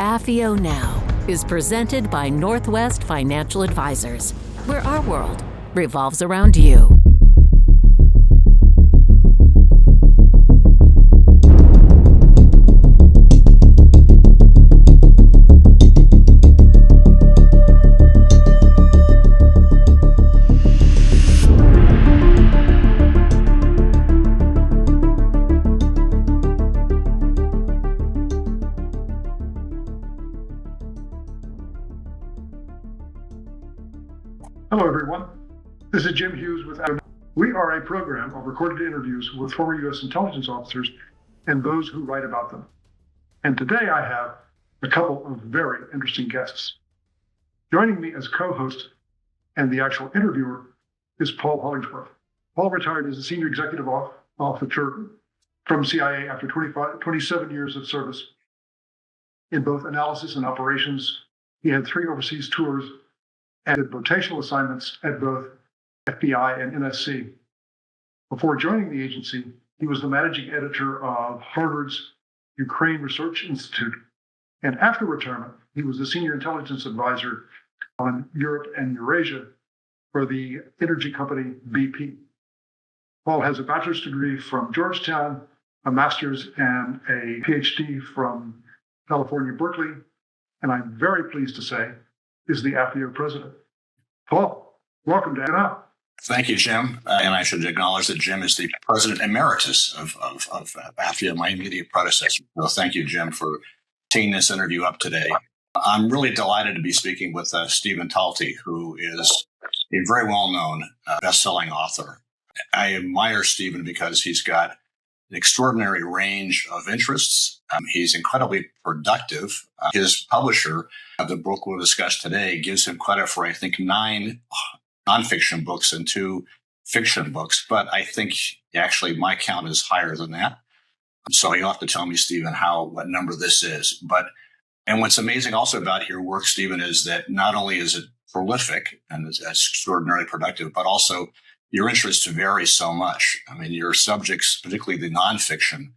AFIO Now is presented by Northwest Financial Advisors, where our world revolves around you. Hello, everyone. This is Jim Hughes with AFIO. We are a program of recorded interviews with former U.S. intelligence officers and those who write about them. And today I have a couple of very interesting guests. Joining me as co-host and the actual interviewer is Paul Hollingsworth. Paul retired as a senior executive officer from CIA after 27 years of service in both analysis and operations. He had 3 overseas tours and did rotational assignments at both FBI and NSC. Before joining the agency, he was the managing editor of Harvard's Ukraine Research Institute. And after retirement, he was the senior intelligence advisor on Europe and Eurasia for the energy company BP. Paul has a bachelor's degree from Georgetown, a master's and a PhD from California, Berkeley, and I'm very pleased to say is the AFIO president. Paul, welcome to AFIO. Thank you, Jim. And I should acknowledge that Jim is the president emeritus of AFIO, my immediate predecessor. So thank you, Jim, for teeing this interview up today. I'm really delighted to be speaking with Stephan Talty, who is a very well-known best-selling author. I admire Stephan because he's got an extraordinary range of interests. He's incredibly productive. His publisher of the book we'll discuss today gives him credit for, I think, 9 nonfiction books and 2 fiction books. But I think actually my count is higher than that. So you'll have to tell me, Stephan, what number this is. And what's amazing also about your work, Stephan, is that not only is it prolific and it's extraordinarily productive, but also your interests vary so much. I mean, your subjects, particularly the nonfiction,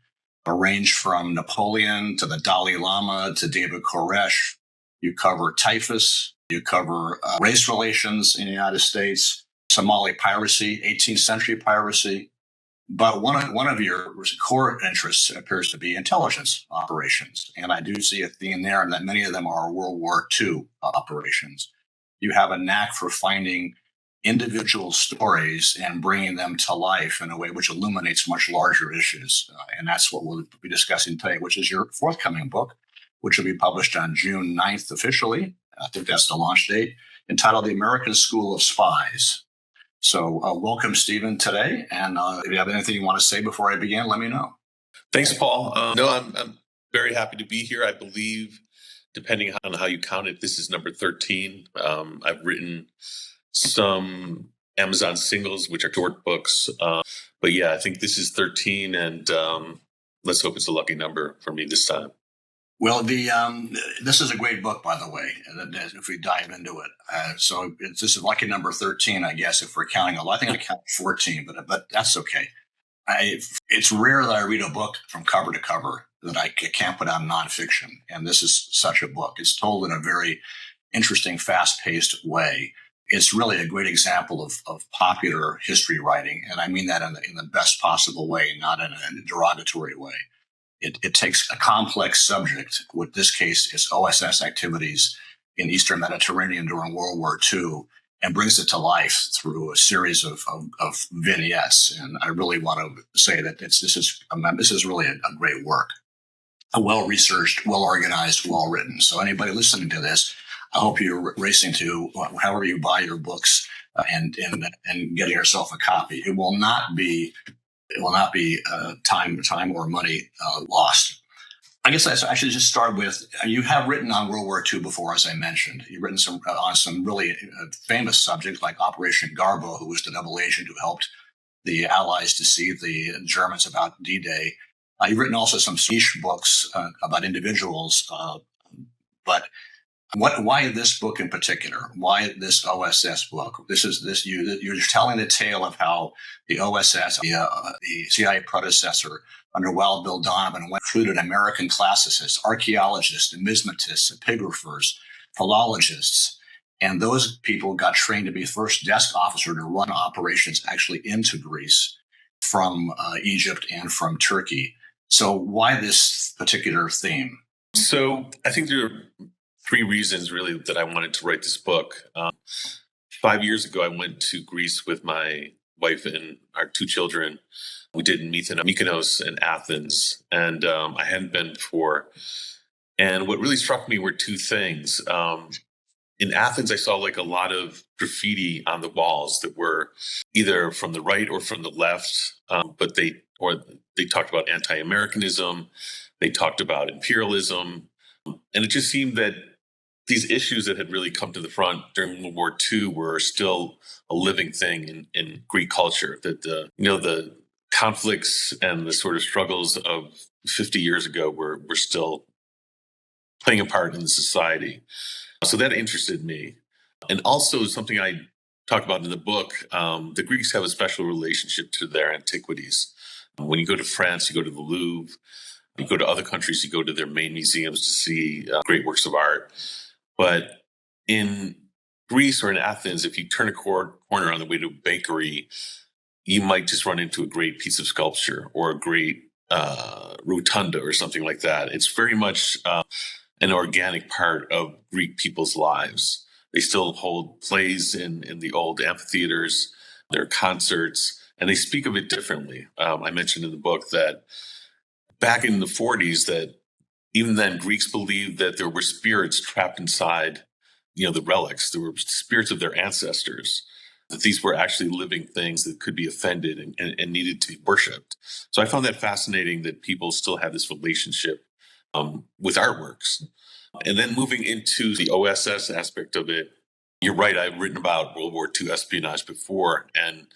range from Napoleon to the Dalai Lama to David Koresh. You cover typhus. You cover race relations in the United States, Somali piracy, 18th century piracy. But one of your core interests appears to be intelligence operations. And I do see a theme there, and that many of them are World War II operations. You have a knack for finding individual stories and bringing them to life in a way which illuminates much larger issues. And that's what we'll be discussing today, which is your forthcoming book, which will be published on June 9th officially. I think that's the launch date, entitled The American School of Spies. So welcome, Stephan, today. And if you have anything you want to say before I begin, let me know. Thanks, Paul. I'm very happy to be here. I believe, depending on how you count it, this is number 13. I've written some Amazon singles, which are short books. But yeah, I think this is 13, and let's hope it's a lucky number for me this time. Well, this is a great book, by the way, if we dive into it. So this is lucky number 13, I guess, if we're counting. I think I count 14, but that's okay. It's rare that I read a book from cover to cover that I can't put on nonfiction. And this is such a book. It's told in a very interesting, fast-paced way. It's really a great example of popular history writing. And I mean that in the best possible way, not in a derogatory way. It takes a complex subject, with this case is OSS activities in Eastern Mediterranean during World War II, and brings it to life through a series of vignettes. And I really want to say that this is really a great work, a well-researched, well-organized, well-written. So anybody listening to this, I hope you're racing to however you buy your books and getting yourself a copy. It will not be time or money lost. I guess I should just start with, you have written on World War II before, as I mentioned. You've written on some really famous subjects like Operation Garbo, who was the double agent who helped the Allies deceive the Germans about D-Day. You've written also some niche books about individuals, but Why this book in particular? Why this OSS book? You're telling the tale of how the OSS, the CIA predecessor under Bill Donovan, included American classicists, archaeologists, numismatists, epigraphers, philologists, and those people got trained to be first desk officer to run operations actually into Greece from Egypt and from Turkey. So why this particular theme? So I think there are three reasons really that I wanted to write this book. 5 years ago, I went to Greece with my wife and our two children. We did Mykonos and Athens, and I hadn't been before. And what really struck me were two things. In Athens, I saw like a lot of graffiti on the walls that were either from the right or from the left, but they talked about anti-Americanism, they talked about imperialism, and it just seemed that these issues that had really come to the front during World War II were still a living thing in Greek culture. That the conflicts and the sort of struggles of 50 years ago were still playing a part in the society. So that interested me. And also something I talk about in the book, the Greeks have a special relationship to their antiquities. When you go to France, you go to the Louvre. You go to other countries, you go to their main museums to see great works of art. But in Greece or in Athens, if you turn a corner on the way to a bakery, you might just run into a great piece of sculpture or a great rotunda or something like that. It's very much an organic part of Greek people's lives. They still hold plays in the old amphitheaters, their concerts, and they speak of it differently. I mentioned in the book that back in the 40s, that even then Greeks believed that there were spirits trapped inside, the relics. There were spirits of their ancestors, that these were actually living things that could be offended and needed to be worshipped. So I found that fascinating that people still have this relationship with artworks. And then moving into the OSS aspect of it, you're right, I've written about World War II espionage before, and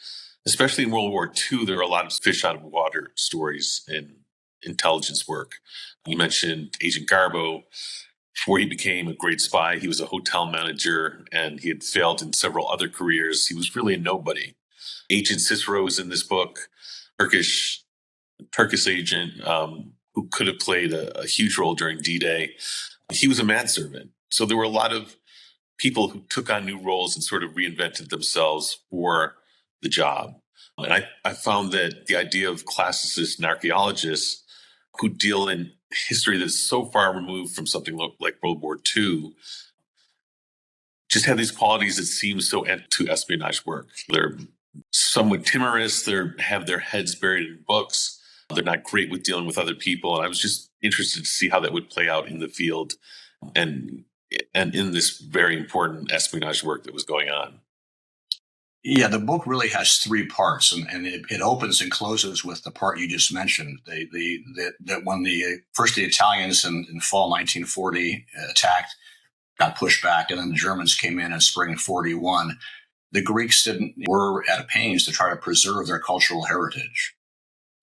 especially in World War II, there are a lot of fish out of water stories in intelligence work. You mentioned Agent Garbo. Before he became a great spy, he was a hotel manager, and he had failed in several other careers. He was really a nobody. Agent Cicero is in this book, Turkish agent who could have played a huge role during D-Day. He was a manservant. So there were a lot of people who took on new roles and sort of reinvented themselves for the job. And I found that the idea of classicists and archaeologists who deal in history that's so far removed from something like World War II just have these qualities that seem so to espionage work. They're somewhat timorous. They have their heads buried in books. They're not great with dealing with other people. And I was just interested to see how that would play out in the field and in this very important espionage work that was going on. Yeah, the book really has three parts, and it opens and closes with the part you just mentioned. That when the Italians in fall 1940 attacked, got pushed back, and then the Germans came in spring 41, the Greeks were at pains to try to preserve their cultural heritage.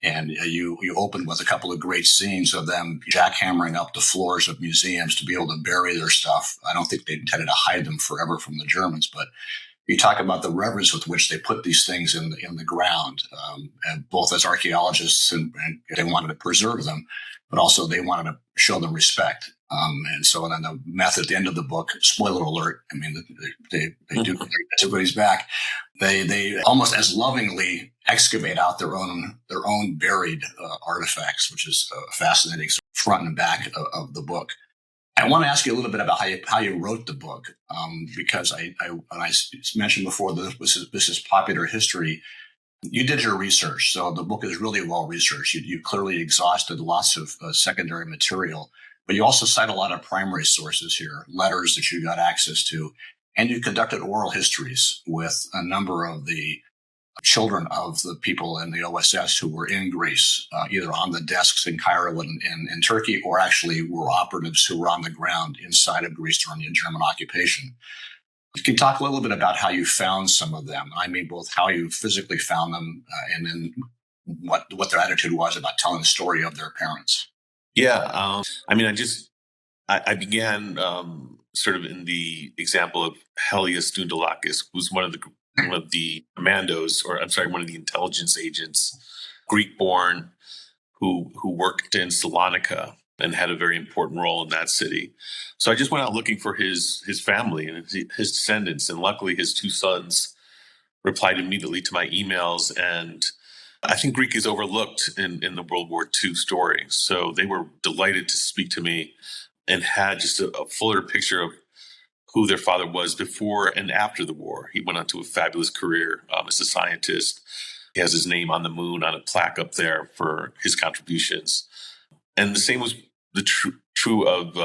And you open with a couple of great scenes of them jackhammering up the floors of museums to be able to bury their stuff. I don't think they intended to hide them forever from the Germans, but you talk about the reverence with which they put these things in the ground, and both as archaeologists and they wanted to preserve them, but also they wanted to show them respect. And so then the method at the end of the book, spoiler alert, I mean, they do everybody's back. They almost as lovingly excavate out their own buried artifacts, which is fascinating, front and back of the book. I want to ask you a little bit about how you wrote the book, because I mentioned before that this is popular history. You did your research, so the book is really well researched. You clearly exhausted lots of secondary material, but you also cite a lot of primary sources here, letters that you got access to, and you conducted oral histories with a number of the children of the people in the OSS who were in Greece, either on the desks in Cairo and in Turkey, or actually were operatives who were on the ground inside of Greece during the German occupation. Can you talk a little bit about how you found some of them? I mean, both how you physically found them and then what their attitude was about telling the story of their parents. Yeah. I mean, I began sort of in the example of Helios Dundalakis, who's one of the commandos, or I'm sorry, one of the intelligence agents, Greek-born, who worked in Salonika and had a very important role in that city. So I just went out looking for his family and his descendants, and luckily his two sons replied immediately to my emails. And I think Greek is overlooked in the World War II story. So they were delighted to speak to me and had just a fuller picture of who their father was before and after the war. He went on to a fabulous career as a scientist. He has his name on the moon on a plaque up there for his contributions. And the same was true of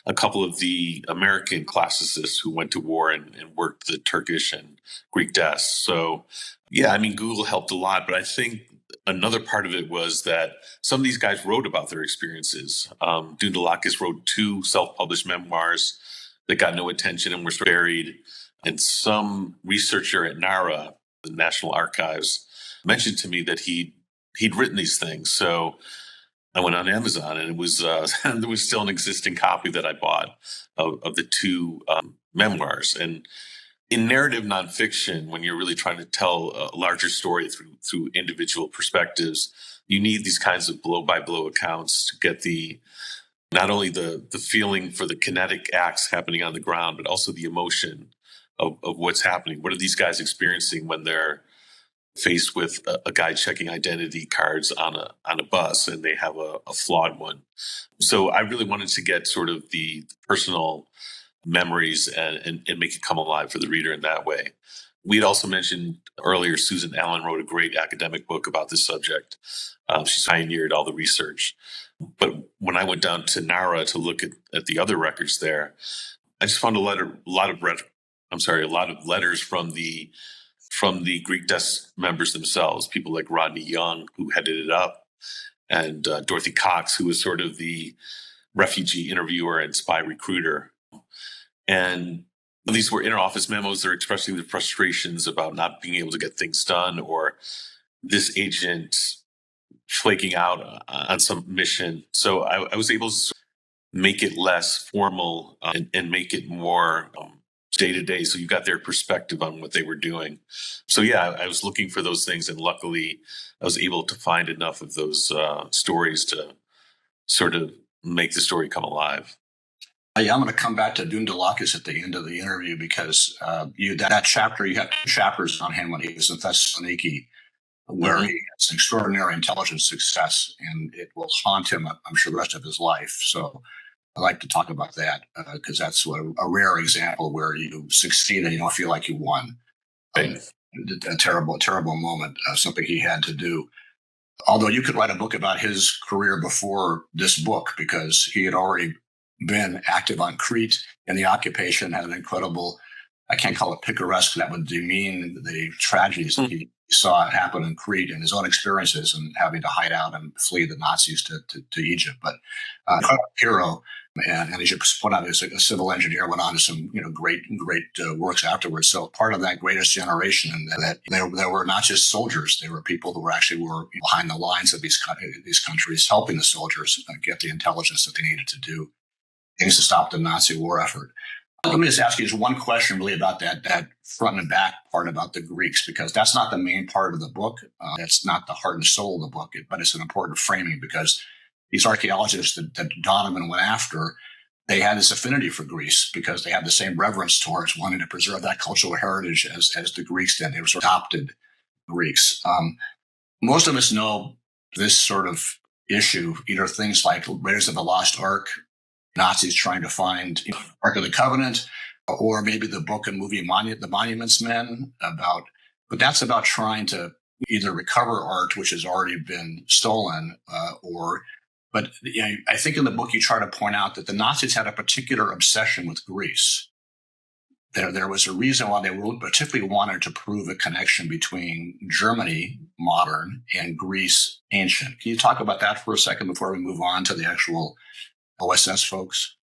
a couple of the American classicists who went to war and worked the Turkish and Greek desks. So, yeah, I mean, Google helped a lot, but I think another part of it was that some of these guys wrote about their experiences. Dundalakis wrote 2 self-published memoirs that got no attention and were buried. And some researcher at NARA, the National Archives, mentioned to me that he'd written these things. So I went on Amazon, and it was there was still an existing copy that I bought of the 2 memoirs. And in narrative nonfiction, when you're really trying to tell a larger story through individual perspectives, you need these kinds of blow-by-blow accounts to get not only the feeling for the kinetic acts happening on the ground, but also the emotion of what's happening. What are these guys experiencing when they're faced with a guy checking identity cards on a bus and they have a flawed one? So I really wanted to get sort of the personal memories and make it come alive for the reader in that way. We'd also mentioned earlier, Susan Allen wrote a great academic book about this subject. She's pioneered all the research. But when I went down to NARA to look at the other records there, I just found a lot of letters from the Greek desk members themselves, people like Rodney Young, who headed it up, and Dorothy Cox, who was sort of the refugee interviewer and spy recruiter. And these were inter-office memos. They're expressing their frustrations about not being able to get things done, or this agent flaking out on some mission. So I was able to make it less formal and make it more day-to-day. So you got their perspective on what they were doing. So yeah, I was looking for those things, and luckily I was able to find enough of those stories to sort of make the story come alive. Yeah, I'm going to come back to Dundalakis at the end of the interview because that chapter, you have 2 chapters on him when he was in Thessaloniki, where he has extraordinary intelligence success, and it will haunt him, I'm sure, the rest of his life. So I like to talk about that because that's a rare example where you succeed and you don't feel like you won. Right. A terrible moment, something he had to do. Although you could write a book about his career before this book, because he had already been active on Crete in the occupation, had an incredible, I can't call it picaresque, that would demean the tragedies that he saw happen in Crete and his own experiences and having to hide out and flee the Nazis to Egypt. But hero, and as you point out, as a civil engineer, went on to some great works afterwards. So part of that greatest generation, and that there were not just soldiers; they were people who were behind the lines of these countries, helping the soldiers get the intelligence that they needed to do things to stop the Nazi war effort. Let me just ask you just one question really about that front and back part about the Greeks, because that's not the main part of the book. That's not the heart and soul of the book, but it's an important framing because these archaeologists that Donovan went after, they had this affinity for Greece because they had the same reverence towards wanting to preserve that cultural heritage as the Greeks did. They were sort of adopted Greeks. Most of us know this sort of issue, either things like Raiders of the Lost Ark, Nazis trying to find Ark of the Covenant, or maybe the book and movie The Monuments Men, but that's about trying to either recover art which has already been stolen, but I think in the book you try to point out that the Nazis had a particular obsession with Greece. There was a reason why they particularly wanted to prove a connection between Germany modern and Greece ancient. Can you talk about that for a second before we move on to the actual OSS folks?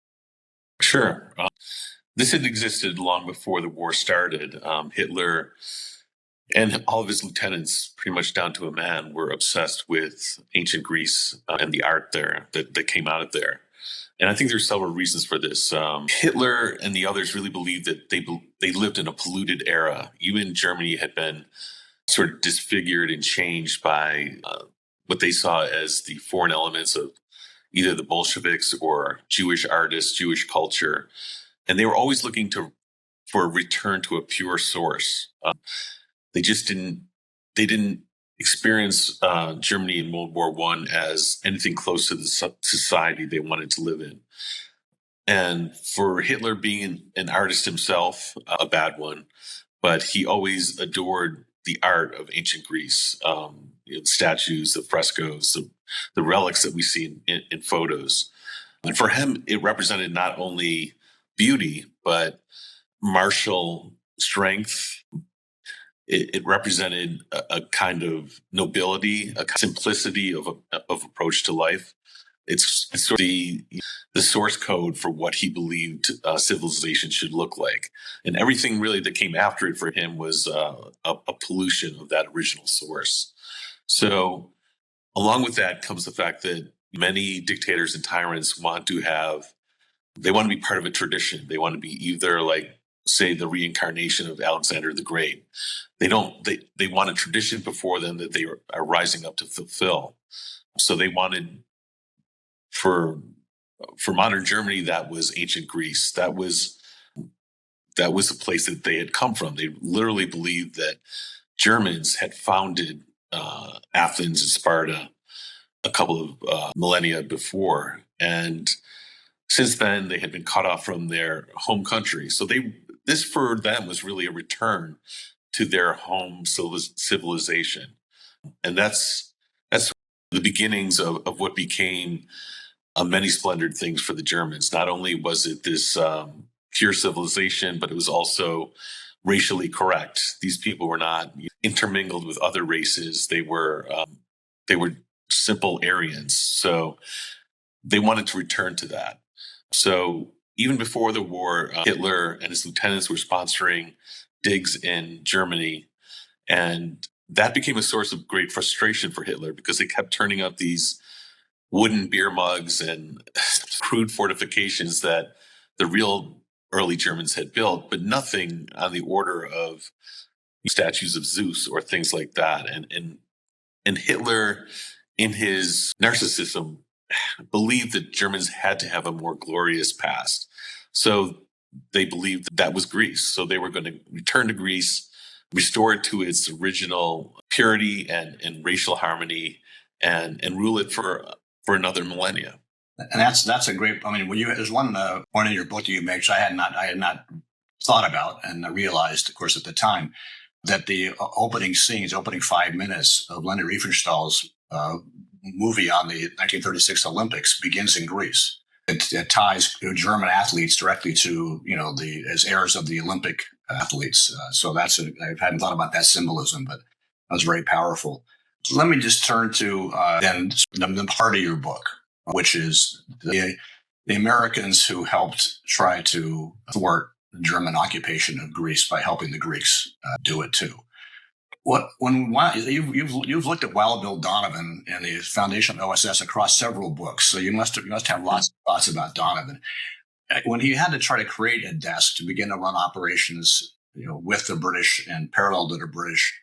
Sure. This had existed long before the war started. Hitler and all of his lieutenants, pretty much down to a man, were obsessed with ancient Greece and the art there that came out of there. And I think there's several reasons for this. Hitler and the others really believed that they lived in a polluted era. Even Germany had been sort of disfigured and changed by what they saw as the foreign elements of either the Bolsheviks or Jewish artists, Jewish culture. And they were always looking for a return to a pure source. They just didn't experience Germany in World War I as anything close to the society they wanted to live in. And for Hitler being an artist himself, a bad one, but he always adored the art of ancient Greece, the statues, the frescoes, the relics that we see in photos. And for him, it represented not only beauty, but martial strength. It represented a kind of nobility, a simplicity of approach to life. It's sort of the source code for what he believed civilization should look like. And everything really that came after it for him was a pollution of that original source. So along with that comes the fact that many dictators and tyrants want to be part of a tradition. They want to be either like, say, the reincarnation of Alexander the Great. They want a tradition before them that they are rising up to fulfill. So they wanted, for modern Germany, that was ancient Greece. That was the place that they had come from. They literally believed that Germans had founded Athens and Sparta a couple of millennia before. And since then, they had been cut off from their home country. So this for them was really a return to their home civilization. And that's the beginnings of what became many splendid things for the Germans. Not only was it this pure civilization, but it was also racially correct. These people were not intermingled with other races. They were simple Aryans. So they wanted to return to that. So even before the war, Hitler and his lieutenants were sponsoring digs in Germany. And that became a source of great frustration for Hitler because they kept turning up these wooden beer mugs and crude fortifications that the real early Germans had built, but nothing on the order of statues of Zeus or things like that. And Hitler, in his narcissism, believed that Germans had to have a more glorious past. So they believed that was Greece. So they were going to return to Greece, restore it to its original purity and racial harmony, and rule it for another millennia. And that's a great. I mean, there's one point in your book that you make, which I had not thought about and realized, of course, at the time, that the opening 5 minutes of Leni Riefenstahl's movie on the 1936 Olympics begins in Greece. It ties German athletes directly to as heirs of the Olympic athletes. So I hadn't thought about that symbolism, but that was very powerful. Let me just turn to then the part of your book, which is the Americans who helped try to thwart the German occupation of Greece by helping the Greeks do it too. You've looked at Bill Donovan and the foundation of OSS across several books, so you must have lots of thoughts about Donovan. When he had to try to create a desk to begin to run operations, with the British and parallel to the British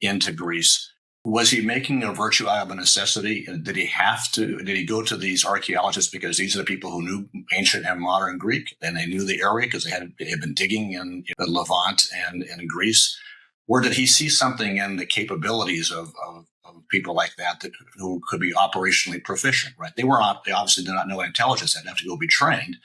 into Greece, was he making a virtue out of a necessity? Did he go to these archaeologists because these are the people who knew ancient and modern Greek and they knew the area because they had been digging in the Levant and in Greece? Or did he see something in the capabilities of people like that who could be operationally proficient, right? They obviously did not know intelligence. They'd have to go be trained.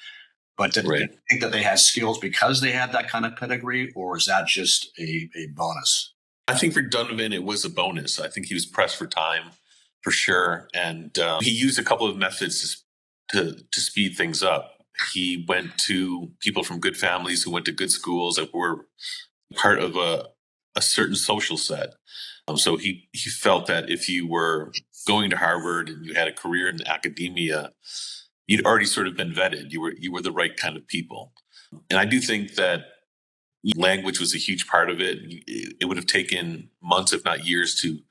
But did you think that they had skills because they had that kind of pedigree, or is that just a bonus? I think for Donovan, it was a bonus. I think he was pressed for time, for sure. And he used a couple of methods to speed things up. He went to people from good families who went to good schools that were part of a certain social set. So he felt that if you were going to Harvard and you had a career in academia, you'd already sort of been vetted. You were the right kind of people. And I do think that language was a huge part of it. It would have taken months, if not years, to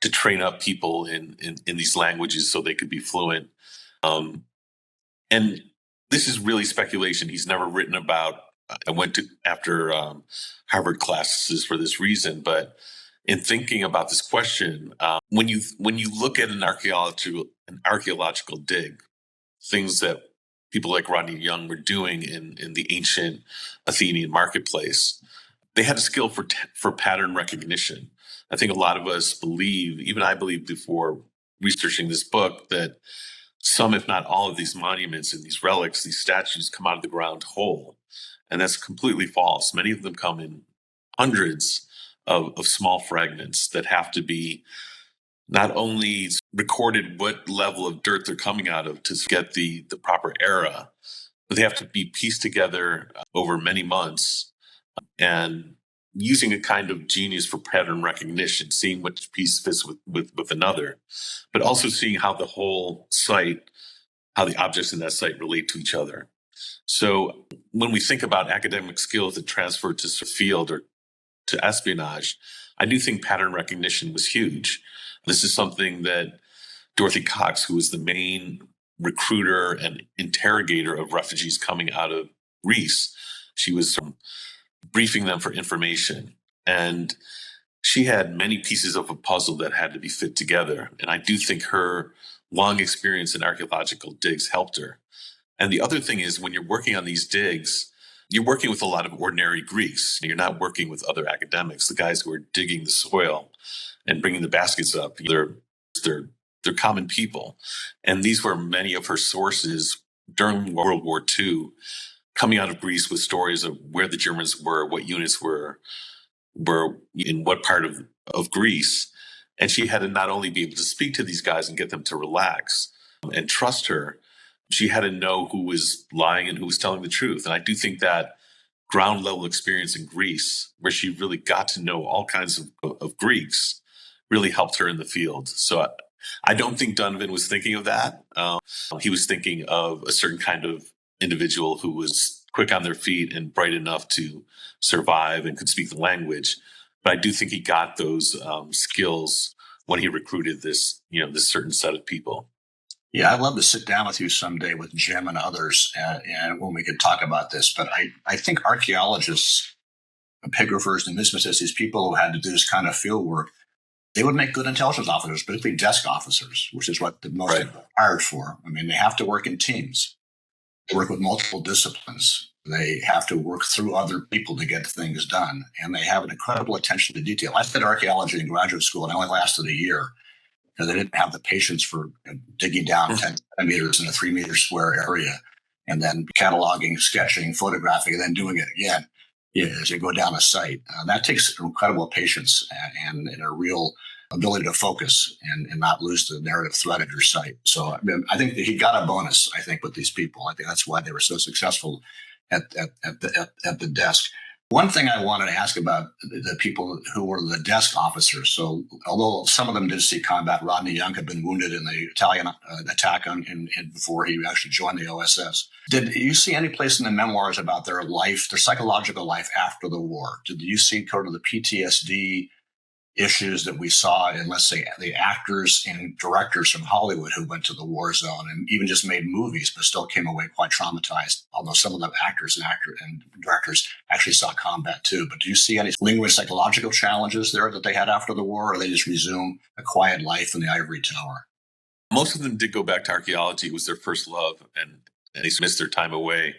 train up people in these languages so they could be fluent. And this is really speculation. He's never written about. I went to after Harvard classes for this reason, but in thinking about this question, when you look at an archaeological dig, things that people like Rodney Young were doing in the ancient Athenian marketplace, they had a skill for pattern recognition. I think a lot of us believe, even I believe before researching this book, that some, if not all, of these monuments and these relics, these statues, come out of the ground whole. And that's completely false. Many of them come in hundreds of small fragments that have to be not only recorded what level of dirt they're coming out of to get the proper era, but they have to be pieced together over many months and using a kind of genius for pattern recognition, seeing which piece fits with another, but also seeing how the whole site, how the objects in that site relate to each other. So when we think about academic skills that transfer to field or to espionage, I do think pattern recognition was huge. This is something that Dorothy Cox, who was the main recruiter and interrogator of refugees coming out of Greece, she was briefing them for information. And she had many pieces of a puzzle that had to be fit together. And I do think her long experience in archaeological digs helped her. And the other thing is, when you're working on these digs, you're working with a lot of ordinary Greeks. You're not working with other academics, the guys who are digging the soil and bringing the baskets up. They're common people. And these were many of her sources during World War II, coming out of Greece with stories of where the Germans were, what units were in what part of Greece. And she had to not only be able to speak to these guys and get them to relax and trust her, she had to know who was lying and who was telling the truth. And I do think that ground level experience in Greece, where she really got to know all kinds of Greeks, really helped her in the field. So I don't think Donovan was thinking of that. He was thinking of a certain kind of individual who was quick on their feet and bright enough to survive and could speak the language. But I do think he got those skills when he recruited this certain set of people. Yeah, I'd love to sit down with you someday with Jim and others, and when we could talk about this. But I think archaeologists, epigraphers, and numismatists, these people who had to do this kind of field work, they would make good intelligence officers, particularly desk officers, which is what the most people are hired for. I mean, they have to work in teams. They work with multiple disciplines. They have to work through other people to get things done, and they have an incredible attention to detail. I did archaeology in graduate school, and it only lasted a year. They didn't have the patience for digging down 10 centimeters in a 3-meter square area and then cataloging, sketching, photographing, and then doing it again as you go down a site. That takes incredible patience and a real ability to focus and not lose the narrative thread of your site. So I think that he got a bonus, I think, with these people. I think that's why they were so successful at the desk. One thing I wanted to ask about the people who were the desk officers. So although some of them did see combat, Rodney Young had been wounded in the Italian attack before he actually joined the OSS. Did you see any place in the memoirs about their life, their psychological life after the war? Did you see sort of the PTSD issues that we saw in, let's say, the actors and directors from Hollywood who went to the war zone and even just made movies, but still came away quite traumatized, although some of the actors and directors actually saw combat too. But do you see any lingering psychological challenges there that they had after the war, or they just resume a quiet life in the ivory tower? Most of them did go back to archaeology. It was their first love, and they missed their time away.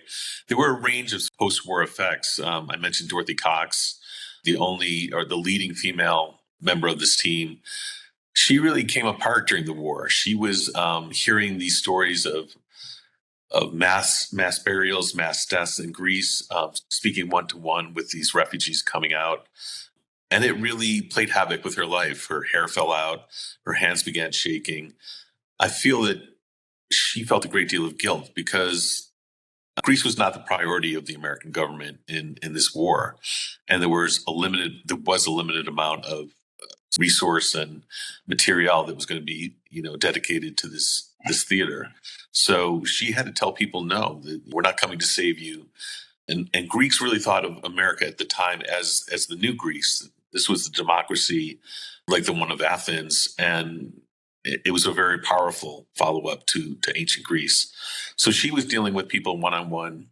There were a range of post-war effects. I mentioned Dorothy Cox, the leading female member of this team. She really came apart during the war. She was hearing these stories of mass burials, mass deaths in Greece, speaking one-to-one with these refugees coming out. And it really played havoc with her life. Her hair fell out. Her hands began shaking. I feel that she felt a great deal of guilt because Greece was not the priority of the American government in this war. And there was a limited amount of resource and material that was going to be, dedicated to this theater. So she had to tell people, no, we're not coming to save you. And Greeks really thought of America at the time as the new Greece. This was the democracy like the one of Athens. And it was a very powerful follow-up to ancient Greece. So she was dealing with people one-on-one.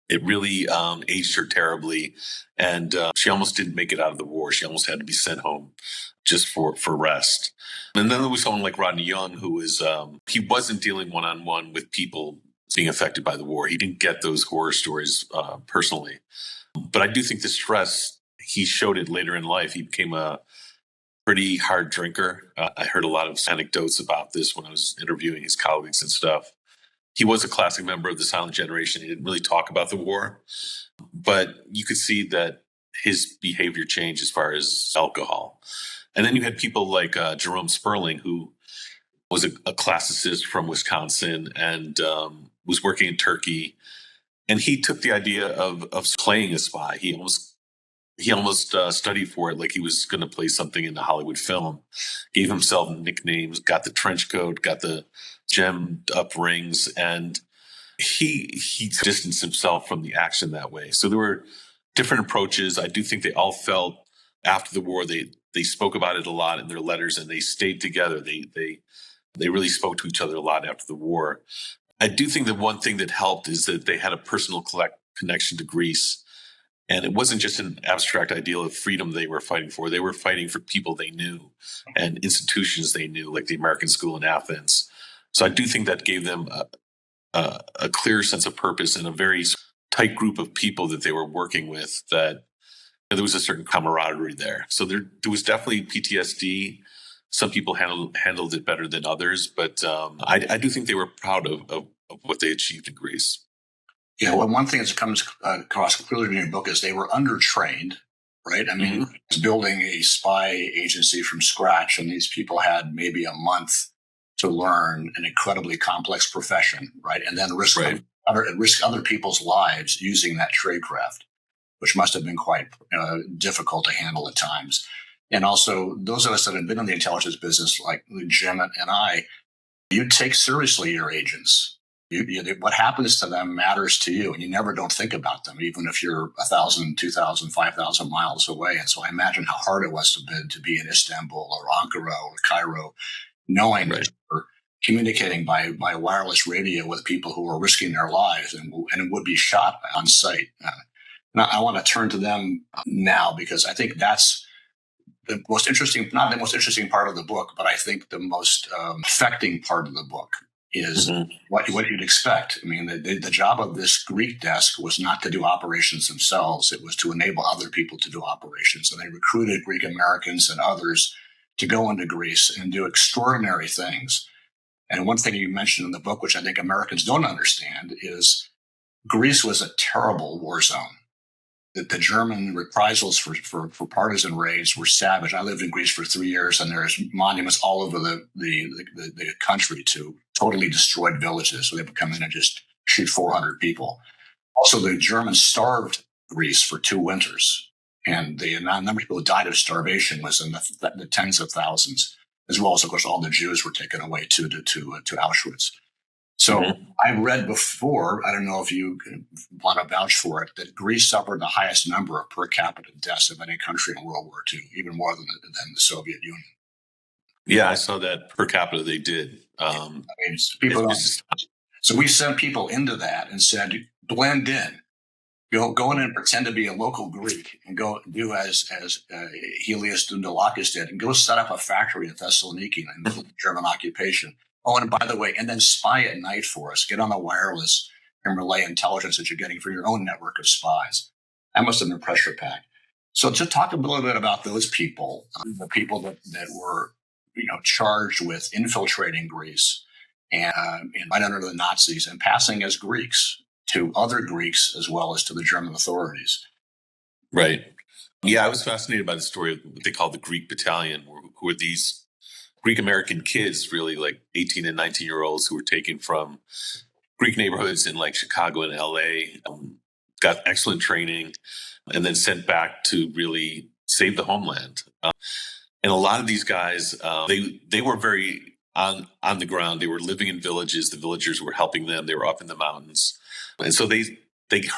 It really aged her terribly, and she almost didn't make it out of the war. She almost had to be sent home just for rest. And then there was someone like Rodney Young, who was he wasn't dealing one-on-one with people being affected by the war. He didn't get those horror stories personally. But I do think the stress, he showed it later in life. He became a pretty hard drinker. I heard a lot of anecdotes about this when I was interviewing his colleagues and stuff. He was a classic member of the silent generation. He didn't really talk about the war, but you could see that his behavior changed as far as alcohol. And then you had people like Jerome Sperling, who was a classicist from Wisconsin and was working in Turkey. And he took the idea of playing a spy. He almost studied for it like he was going to play something in the Hollywood film. Gave himself nicknames, got the trench coat, got the gemmed up rings, and he distanced himself from the action that way. So there were different approaches. I do think they all felt after the war they spoke about it a lot in their letters, and they stayed together. They really spoke to each other a lot after the war. I do think that one thing that helped is that they had a personal connection to Greece. And it wasn't just an abstract ideal of freedom they were fighting for. They were fighting for people they knew and institutions they knew, like the American School in Athens. So I do think that gave them a clear sense of purpose and a very tight group of people that they were working with, that there was a certain camaraderie there. So there was definitely PTSD. Some people handled it better than others, but I do think they were proud of what they achieved in Greece. Yeah, well, one thing that comes across clearly in your book is they were undertrained, right? I mean, it's building a spy agency from scratch, and these people had maybe a month to learn an incredibly complex profession, right? And then risk other people's lives using that tradecraft, which must have been quite difficult to handle at times. And also, those of us that have been in the intelligence business, like Jim and I, you take seriously your agents. What happens to them matters to you, and you never don't think about them, even if you're 1,000, 2,000, 5,000 miles away. And so I imagine how hard it was to be in Istanbul or Ankara or Cairo, knowing that you're communicating by wireless radio with people who are risking their lives and would be shot on sight. And I want to turn to them now, because I think that's the most interesting, not the most interesting part of the book, but I think the most affecting part of the book is what you'd expect. I mean, the job of this Greek desk was not to do operations themselves. It was to enable other people to do operations. And they recruited Greek Americans and others to go into Greece and do extraordinary things. And one thing you mentioned in the book, which I think Americans don't understand, is Greece was a terrible war zone. The German reprisals for partisan raids were savage. I lived in Greece for 3 years, and there's monuments all over the country to totally destroyed villages. So they would come in and just shoot 400 people. Also, the Germans starved Greece for 2 winters, and the number of people who died of starvation was in the tens of thousands, as well as, of course, all the Jews were taken away to Auschwitz. So I read before, I don't know if you want to vouch for it, that Greece suffered the highest number of per capita deaths of any country in World War II, even more than the Soviet Union. Yeah, I saw that per capita they did. So we sent people into that and said, blend in. Go in and pretend to be a local Greek and go do as Helios Dundalakis did, and go set up a factory in Thessaloniki in the German occupation. Oh, and by the way, and then spy at night for us. Get on the wireless and relay intelligence that you're getting from your own network of spies. That must have been pressure packed. So to talk a little bit about those people, the people that were, charged with infiltrating Greece and right under the Nazis and passing as Greeks to other Greeks as well as to the German authorities. Right. Yeah, I was fascinated by the story of what they call the Greek Battalion, who are these Greek American kids, really like 18 and 19-year-olds who were taken from Greek neighborhoods in like Chicago and LA, got excellent training, and then sent back to really save the homeland. And a lot of these guys, they were very on the ground. They were living in villages. The villagers were helping them. They were up in the mountains. And so they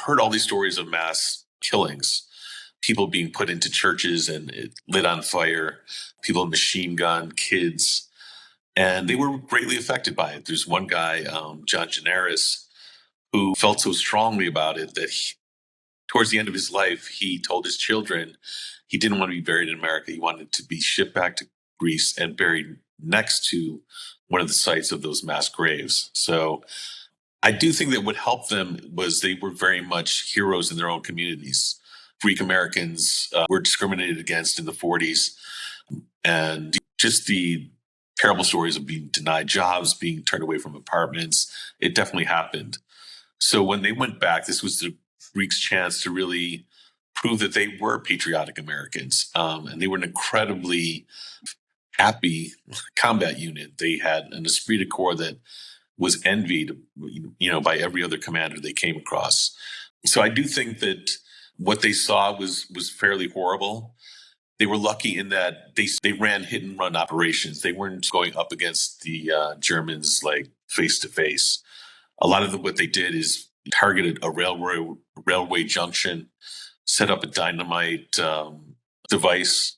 heard all these stories of mass killings, people being put into churches and lit on fire, people machine gun, kids. And they were greatly affected by it. There's one guy, John Generis, who felt so strongly about it that towards the end of his life, he told his children he didn't want to be buried in America. He wanted to be shipped back to Greece and buried next to one of the sites of those mass graves. So I do think that what helped them was they were very much heroes in their own communities. Greek Americans were discriminated against in the 40s. And just the terrible stories of being denied jobs, being turned away from apartments, it definitely happened. So when they went back, this was the Greeks' chance to really prove that they were patriotic Americans. And they were an incredibly happy combat unit. They had an esprit de corps that was envied, by every other commander they came across. So I do think that what they saw was fairly horrible. They were lucky in that they ran hit and run operations. They weren't going up against the Germans like face to face. A lot of what they did is targeted a railway junction, set up a dynamite device,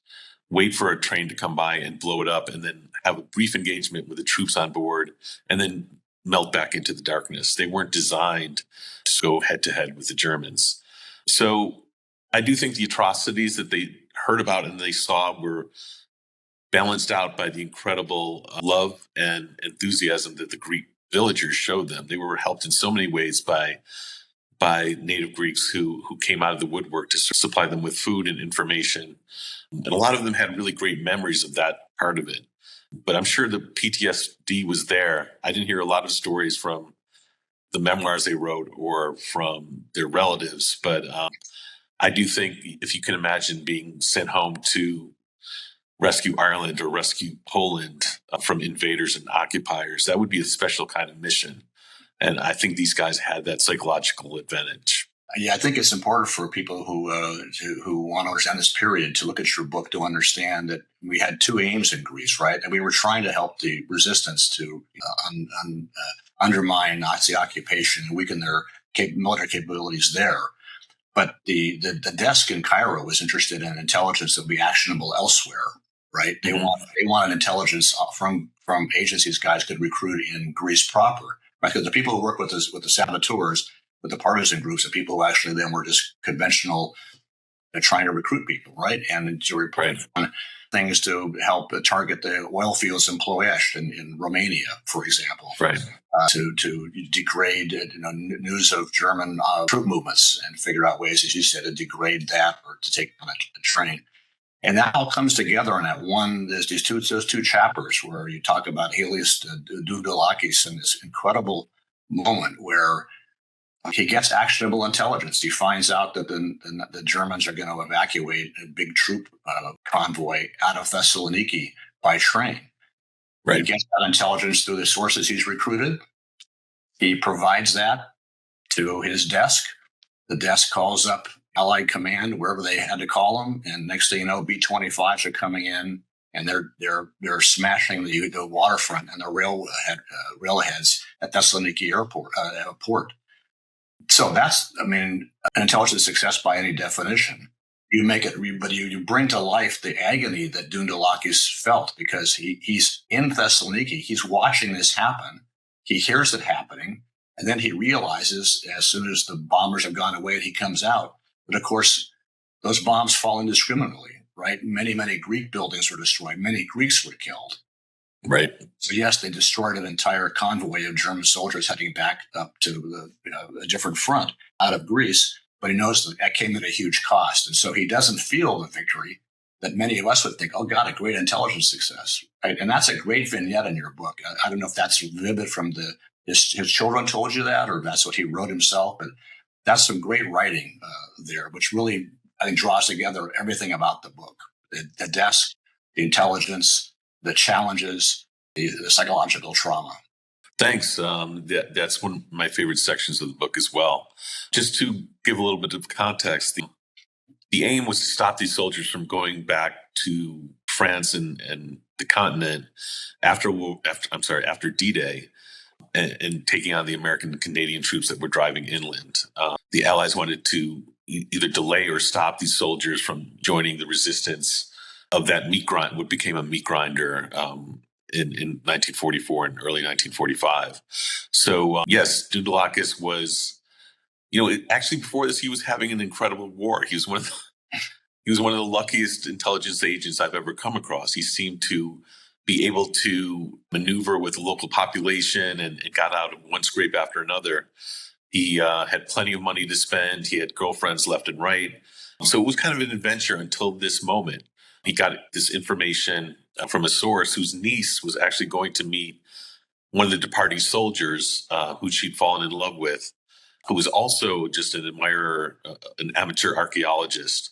wait for a train to come by and blow it up, and then have a brief engagement with the troops on board, and then melt back into the darkness. They weren't designed to go head to head with the Germans. So I do think the atrocities that they heard about and they saw were balanced out by the incredible love and enthusiasm that the Greek villagers showed them. They were helped in so many ways by native Greeks who came out of the woodwork to supply them with food and information. And a lot of them had really great memories of that part of it. But I'm sure the PTSD was there. I didn't hear a lot of stories from the memoirs they wrote or from their relatives. But I do think if you can imagine being sent home to rescue Ireland or rescue Poland from invaders and occupiers, that would be a special kind of mission. And I think these guys had that psychological advantage. Yeah, I think it's important for people who want to understand this period to look at your book to understand that we had two aims in Greece, right? And we were trying to help the resistance to undermine Nazi occupation and weaken their military capabilities there. But the desk in Cairo was interested in intelligence that would be actionable elsewhere, right? They wanted intelligence from agencies guys could recruit in Greece proper, right? Because the people who work with the saboteurs, with the partisan groups, the people who actually then were just conventional, trying to recruit people, right? And to report on things to help target the oil fields in Ploiești in Romania, for example, right? To degrade news of German troop movements and figure out ways, as you said, to degrade that or to take on a train. And that all comes together in that one. There's those two chapters where you talk about Helios Doudalakis and this incredible moment where he gets actionable intelligence. He finds out that the Germans are going to evacuate a big troop convoy out of Thessaloniki by train. Right. He gets that intelligence through the sources he's recruited. He provides that to his desk. The desk calls up Allied Command, wherever they had to call them, and next thing you know, B-25s are coming in, and they're smashing the waterfront and the railheads at Thessaloniki port. So that's, an intelligence success by any definition. You make it, but you bring to life the agony that Doudalakis felt because he's in Thessaloniki. He's watching this happen. He hears it happening. And then he realizes as soon as the bombers have gone away and he comes out, but of course, those bombs fall indiscriminately, right? Many, many Greek buildings were destroyed. Many Greeks were killed. Right. So yes, they destroyed an entire convoy of German soldiers heading back up to a different front out of Greece, but he knows that came at a huge cost. And so he doesn't feel the victory that many of us would think, oh God, a great intelligence success. Right? And that's a great vignette in your book. I don't know if that's vivid from his children told you that, or that's what he wrote himself, but that's some great writing there, which really, I think, draws together everything about the book. The desk, the intelligence, the challenges, the psychological trauma. Thanks. That's one of my favorite sections of the book as well. Just to give a little bit of context, the aim was to stop these soldiers from going back to France and the continent after D-Day and taking on the American and Canadian troops that were driving inland. The Allies wanted to either delay or stop these soldiers from joining the resistance of that meat grind, what became a meat grinder in 1944 and early 1945. So yes, Dundalakis was, actually before this, he was having an incredible war. He was one of the luckiest intelligence agents I've ever come across. He seemed to be able to maneuver with the local population and got out of one scrape after another. He had plenty of money to spend. He had girlfriends left and right. So it was kind of an adventure until this moment. He got this information from a source whose niece was actually going to meet one of the departing soldiers who she'd fallen in love with, who was also just an admirer, an amateur archaeologist.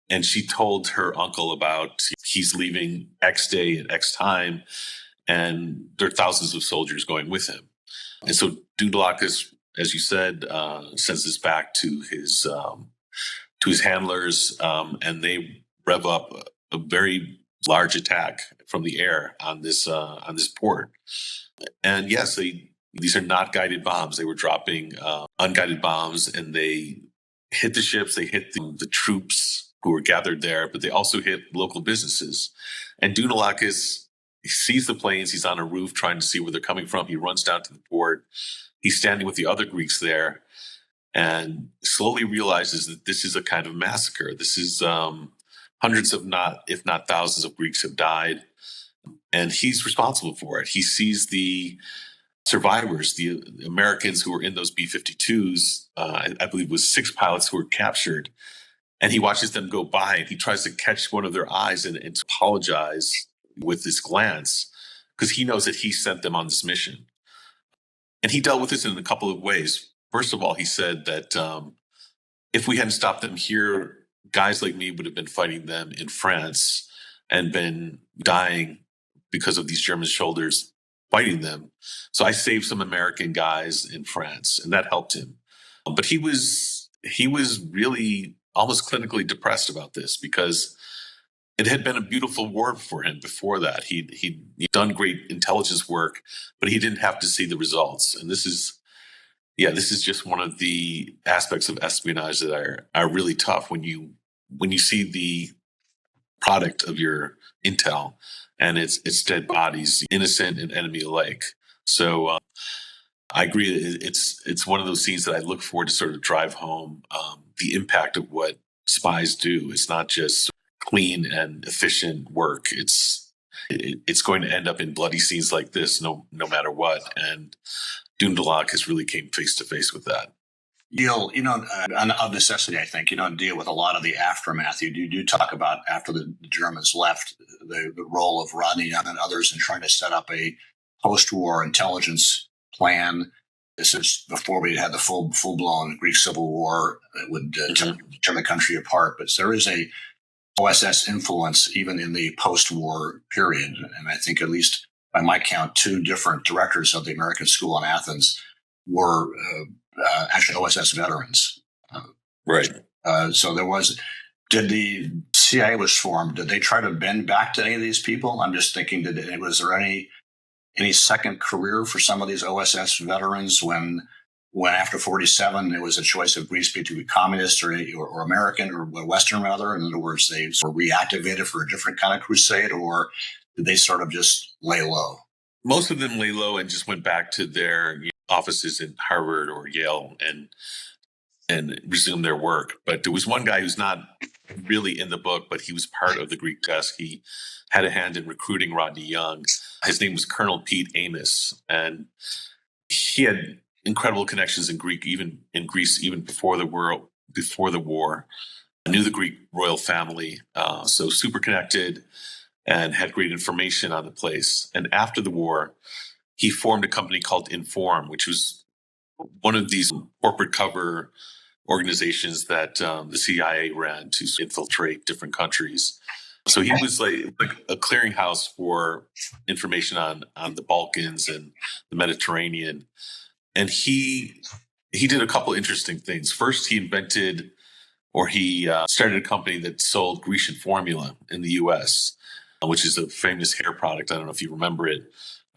And she told her uncle about he's leaving X day at X time, and there are thousands of soldiers going with him. And so Dundalakis, as you said, sends this back to his handlers, and they rev up a very large attack from the air on this port. And yes, these are not guided bombs. They were dropping unguided bombs, and they hit the ships. They hit the troops who were gathered there, but they also hit local businesses. And Dundalakis, he sees the planes. He's on a roof trying to see where they're coming from. He runs down to the port. He's standing with the other Greeks there and slowly realizes that this is a kind of massacre. This is hundreds of if not thousands of Greeks have died, and he's responsible for it. He sees the survivors, the Americans who were in those B-52s, I believe it was 6 pilots who were captured, and he watches them go by, and he tries to catch one of their eyes and apologize with this glance, because he knows that he sent them on this mission. And he dealt with this in a couple of ways. First of all, he said that if we hadn't stopped them here, guys like me would have been fighting them in France and been dying because of these German soldiers fighting them. So I saved some American guys in France, and that helped him. But he was really almost clinically depressed about this, because it had been a beautiful war for him before that. He'd done great intelligence work, but he didn't have to see the results. And this is just one of the aspects of espionage that are really tough when you see the product of your intel and it's dead bodies, innocent and enemy alike. So I agree. It's one of those scenes that I look forward to sort of drive home the impact of what spies do. It's not just clean and efficient work. It's going to end up in bloody scenes like this, no matter what. And Dundalakis really came face to face with that. You'll, of necessity, I think, deal with a lot of the aftermath. You do talk about, after the Germans left, the role of Rodney Young and others in trying to set up a post-war intelligence plan. This is before we had the full-blown Greek Civil War that would tear the country apart. But there is a OSS influence even in the post-war period. And I think, at least by my count, 2 different directors of the American School in Athens were actually OSS veterans. Right. So did the CIA was formed, did they try to bend back to any of these people? I'm just thinking, was there any second career for some of these OSS veterans when after 47 it was a choice of Greece between communist or American or Western rather? In other words, they were reactivated for a different kind of crusade, or did they sort of just lay low? Most of them lay low and just went back to their offices in Harvard or Yale and resumed their work. But there was one guy who's not really in the book, but he was part of the Greek desk. He had a hand in recruiting Rodney Young. His name was Colonel Pete Amos, and he had incredible connections in Greece, even before the war. I knew the Greek royal family, so super connected, and had great information on the place. And after the war, he formed a company called Inform, which was one of these corporate cover organizations that the CIA ran to infiltrate different countries. So he was like a clearinghouse for information on the Balkans and the Mediterranean. And he did a couple interesting things. First, he started a company that sold Grecian formula in the U.S., which is a famous hair product. I don't know if you remember it,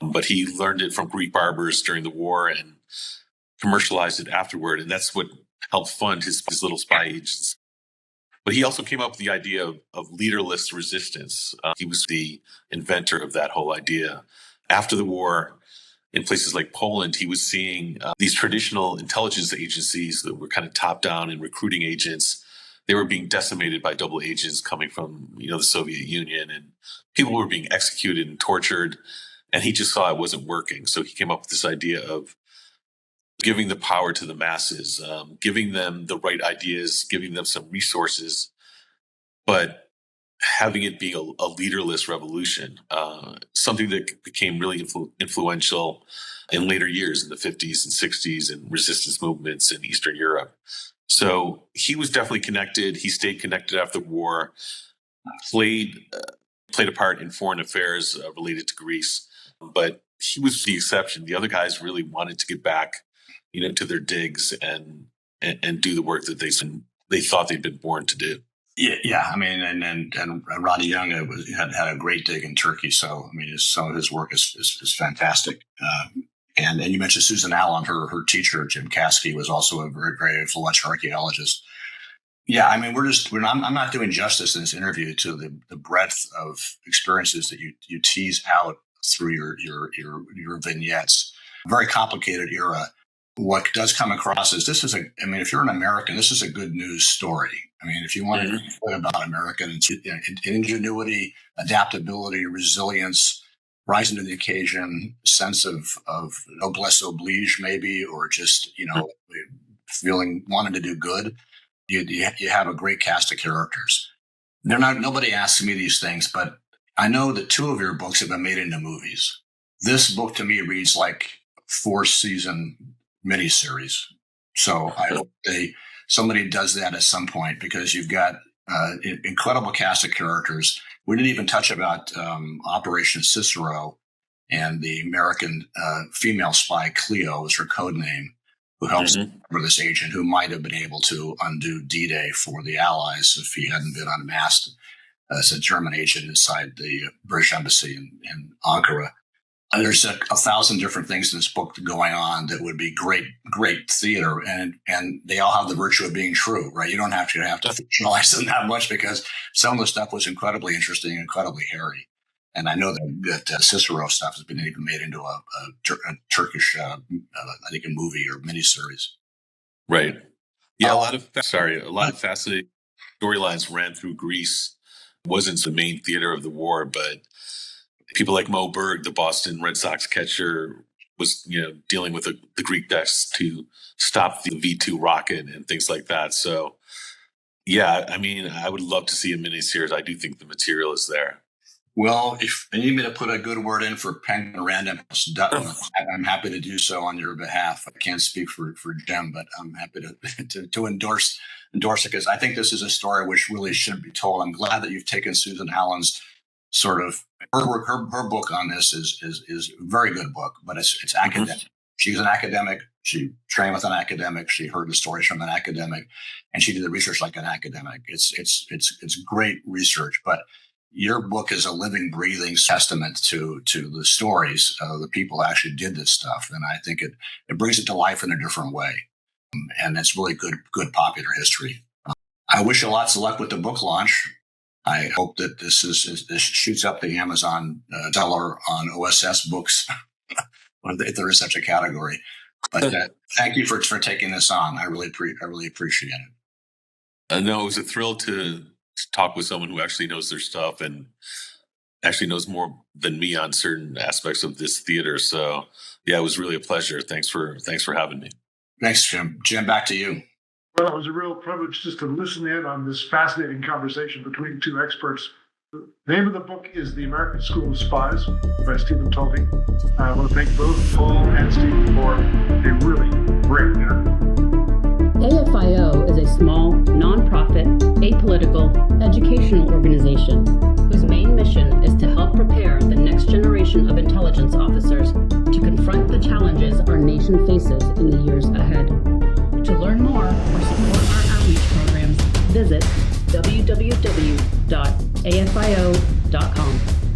but he learned it from Greek barbers during the war and commercialized it afterward. And that's what helped fund his little spy agency. But he also came up with the idea of leaderless resistance. He was the inventor of that whole idea. After the war, in places like Poland, he was seeing these traditional intelligence agencies that were kind of top-down and recruiting agents. They were being decimated by double agents coming from, the Soviet Union, and people were being executed and tortured. And he just saw it wasn't working. So he came up with this idea of giving the power to the masses, giving them the right ideas, giving them some resources, but having it be a leaderless revolution, something that became really influential in later years in the 50s and 60s and resistance movements in Eastern Europe. So he was definitely connected. He stayed connected after the war, played a part in foreign affairs related to Greece, but he was the exception. The other guys really wanted to get back, to their digs and do the work that they thought they'd been born to do. Yeah. I mean, and Rodney Young had a great dig in Turkey. So, I mean, some of his work is fantastic. And you mentioned Susan Allen, her teacher, Jim Caskey, was also a very, very influential archaeologist. Yeah. I mean, I'm not doing justice in this interview to the breadth of experiences that you tease out through your vignettes. Very complicated era. What does come across is if you're an American, this is a good news story. I mean, if you want to know about American ingenuity, adaptability, resilience, rising to the occasion, sense of noblesse oblige, maybe, or just, wanting to do good, you have a great cast of characters. Nobody asks me these things, but I know that 2 of your books have been made into movies. This book to me reads like 4-season miniseries. So I hope somebody does that at some point, because you've got incredible cast of characters. We didn't even touch about Operation Cicero and the American female spy Cleo is her code name, who helps for this agent who might have been able to undo D-Day for the Allies if he hadn't been unmasked as a German agent inside the British embassy in Ankara. There's a 1,000 different things in this book going on that would be great theater, and they all have the virtue of being true, right? You don't have to fictionalize them that much, because some of the stuff was incredibly interesting, incredibly hairy. And I know that Cicero stuff has been even made into a Turkish, I think, a movie or miniseries. Right. Yeah, a lot of fascinating storylines ran through Greece. It wasn't the main theater of the war, but people like Mo Berg, the Boston Red Sox catcher, was dealing with the Greek desk to stop the V2 rocket and things like that. So, yeah, I mean, I would love to see a miniseries. I do think the material is there. Well, if you need me to put a good word in for Penguin Random, I'm happy to do so on your behalf. I can't speak for Jim, but I'm happy to endorse it, because I think this is a story which really shouldn't be told. I'm glad that you've taken Susan Allen's sort of her book on this is a very good book, but it's academic. She's an academic. She trained with an academic. She heard the stories from an academic, and she did the research like an academic. It's great research, but your book is a living, breathing testament to the stories of the people who actually did this stuff, and I think it brings it to life in a different way, and it's really good popular history. I wish you lots of luck with the book launch. I hope that this shoots up the Amazon seller on OSS books, if there is such a category. But thank you for taking this on. I really appreciate it. No, it was a thrill to talk with someone who actually knows their stuff and actually knows more than me on certain aspects of this theater. So, yeah, it was really a pleasure. Thanks for having me. Thanks, Jim. Jim, back to you. Well, it was a real privilege just to listen in on this fascinating conversation between 2 experts. The name of the book is The American School of Spies by Stephan Talty. I want to thank both Paul and Steve for a really great interview. AFIO is a small, nonprofit, apolitical, educational organization whose main mission is to help prepare the next generation of intelligence officers to confront the challenges our nation faces in the years ahead. To learn more or support our outreach programs, visit www.afio.com.